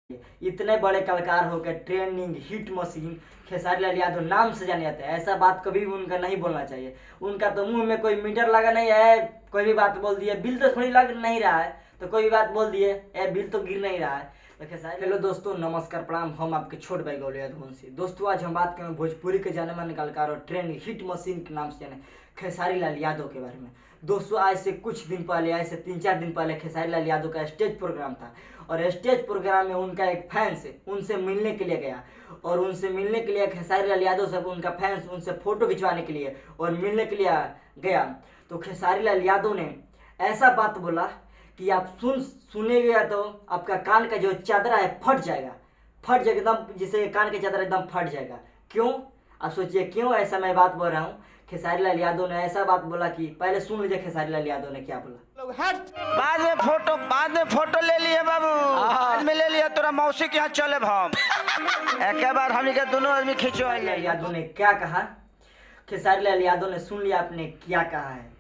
इतने बड़े कलाकार होकर trending hit machine Khesari Lal Yadav नाम से जाने जाते हैं। ऐसा बात कभी भी उनका नहीं बोलना चाहिए। उनका तो मुंह में कोई मीटर लगा नहीं है, कोई भी बात बोल दिए, बिल तो थोड़ी लग नहीं रहा है तो कोई भी बात बोल दिए, बिल तो गिर नहीं रहा है तो खेसारी। हेलो दोस्तों, नमस्कार, प्रणाम। हम आपके छोट भाई गौलिया धुनसी। दोस्तों आज हम बात करें भोजपुरी के जाने माने कलाकार और ट्रेंडिंग हिट मशीन के नाम से जाने खेसारी लाल यादव के बारे में। दोस्तों आज से कुछ दिन पहले, आज से 3-4 दिन पहले खेसारी लाल यादव का स्टेज प्रोग्राम था और स्टेज प्रोग्राम में उनका एक फैंस उनसे मिलने के लिए गया और उनसे मिलने के लिए खेसारी लाल यादव से उनका फैंस उनसे फोटो खिंचवाने के लिए और मिलने के लिए गया तो खेसारी लाल यादव ने ऐसा बात बोला कि आप सुनेगा तो आपका कान का जो चादरा है फट जाएगा एकदम, जिसे कान का चादरा एकदम फट जाएगा। क्यों? आप सोचिए क्यों ऐसा मैं बात बोल रहा हूँ। खेसारी लाल यादव ने ऐसा बात बोला कि पहले सुन लीजिए खेसारी लाल यादव ने क्या बोला। बाद में फोटो ले लिए बाबू, बाद में ले लिया तोरा मौसी के यहाँ चले हम एक बार हम दोनों आदमी खींचो। यादव ने क्या कहा, खेसारी लाल यादव ने सुन लिया आपने क्या कहा है।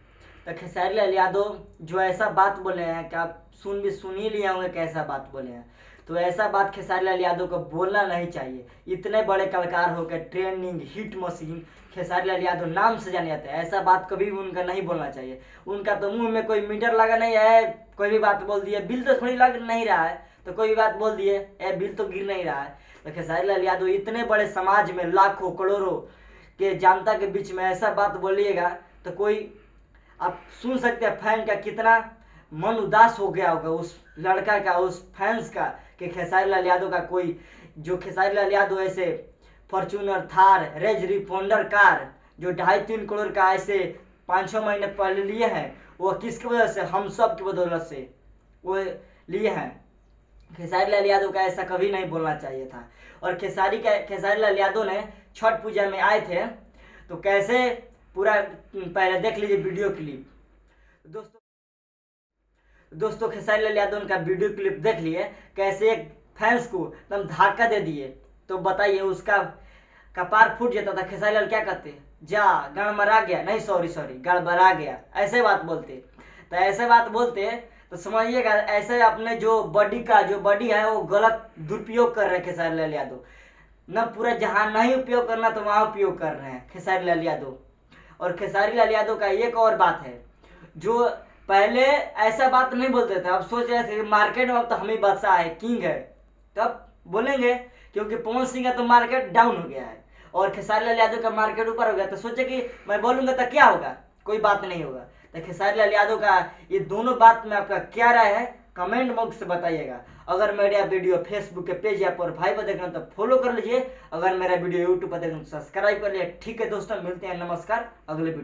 तो खेसारी लाल यादव जो ऐसा बात बोले हैं कि आप सुन ही लिया होंगे कैसा बात बोले हैं, तो ऐसा बात खेसारी लाल यादव को बोलना नहीं चाहिए। इतने बड़े कलाकार होकर trending hit machine Khesari Lal Yadav नाम से जाने जाते हैं। ऐसा बात कभी भी उनका नहीं बोलना चाहिए। उनका तो मुंह में कोई मीटर लगा नहीं है, कोई भी बात बोल दिए, बिल तो थोड़ी लग नहीं रहा है तो कोई भी बात बोल दिए, बिल तो गिर नहीं रहा है तो खेसारी लाल यादव इतने बड़े समाज में लाखों करोड़ों के जनता के बीच में ऐसा बात बोलिएगा तो कोई, आप सुन सकते हैं फैन का कितना मन उदास हो गया होगा, उस लड़का का, उस फैंस का, कि खेसारी लाल यादव का कोई, जो खेसारी लाल यादव ऐसे फॉर्च्यूनर, थार, रेंज रिफॉन्डर कार जो 2.5-3 करोड़ का ऐसे 5-6 महीने पहले लिए हैं, वो किसकी वजह से? हम सब की बदौलत से वो लिए हैं। खेसारी लाल यादव का ऐसा कभी नहीं बोलना चाहिए था। और खेसारी लाल यादव ने छठ पूजा में आए थे तो कैसे, पूरा पहले देख लीजिए वीडियो क्लिप। दोस्तों खेसारी लाल यादव का वीडियो क्लिप देख लिए, कैसे एक फैंस को एकदम धक्का दे दिए। तो बताइए उसका कपार फूट जाता था। खेसारी लाल क्या कहते, जा गड़बड़ा गया, नहीं सॉरी गड़बड़ा गया, ऐसे बात बोलते। तो ऐसे बात बोलते तो समझिएगा ऐसे अपने जो बॉडी है वो गलत दुरुपयोग कर रहे हैं खेसारी लाल यादव। न पूरा जहाँ नहीं उपयोग करना तो वहाँ उपयोग कर रहे हैं खेसारी लाल यादव। और खेसारी लाल यादव का एक और बात है, जो पहले ऐसा बात नहीं बोलते थे, अब सोच रहे थे मार्केट में अब तो हम ही बादशाह है, किंग है, तब बोलेंगे क्योंकि पवन सिंह का तो मार्केट डाउन हो गया है और खेसारी लाल यादव का मार्केट ऊपर हो गया। तो सोचे कि मैं बोलूंगा तो क्या होगा, कोई बात नहीं होगा। तो खेसारी लाल यादव का ये दोनों बात में आपका क्या राय है, कमेंट बॉक्स से बताइएगा। अगर मेरा वीडियो फेसबुक के पेज या प्रोफाइल पर देखना तो फॉलो कर लीजिए, अगर मेरा वीडियो यूट्यूब पर देखना तो सब्सक्राइब कर लीजिए। ठीक है दोस्तों, मिलते हैं, नमस्कार, अगले वीडियो।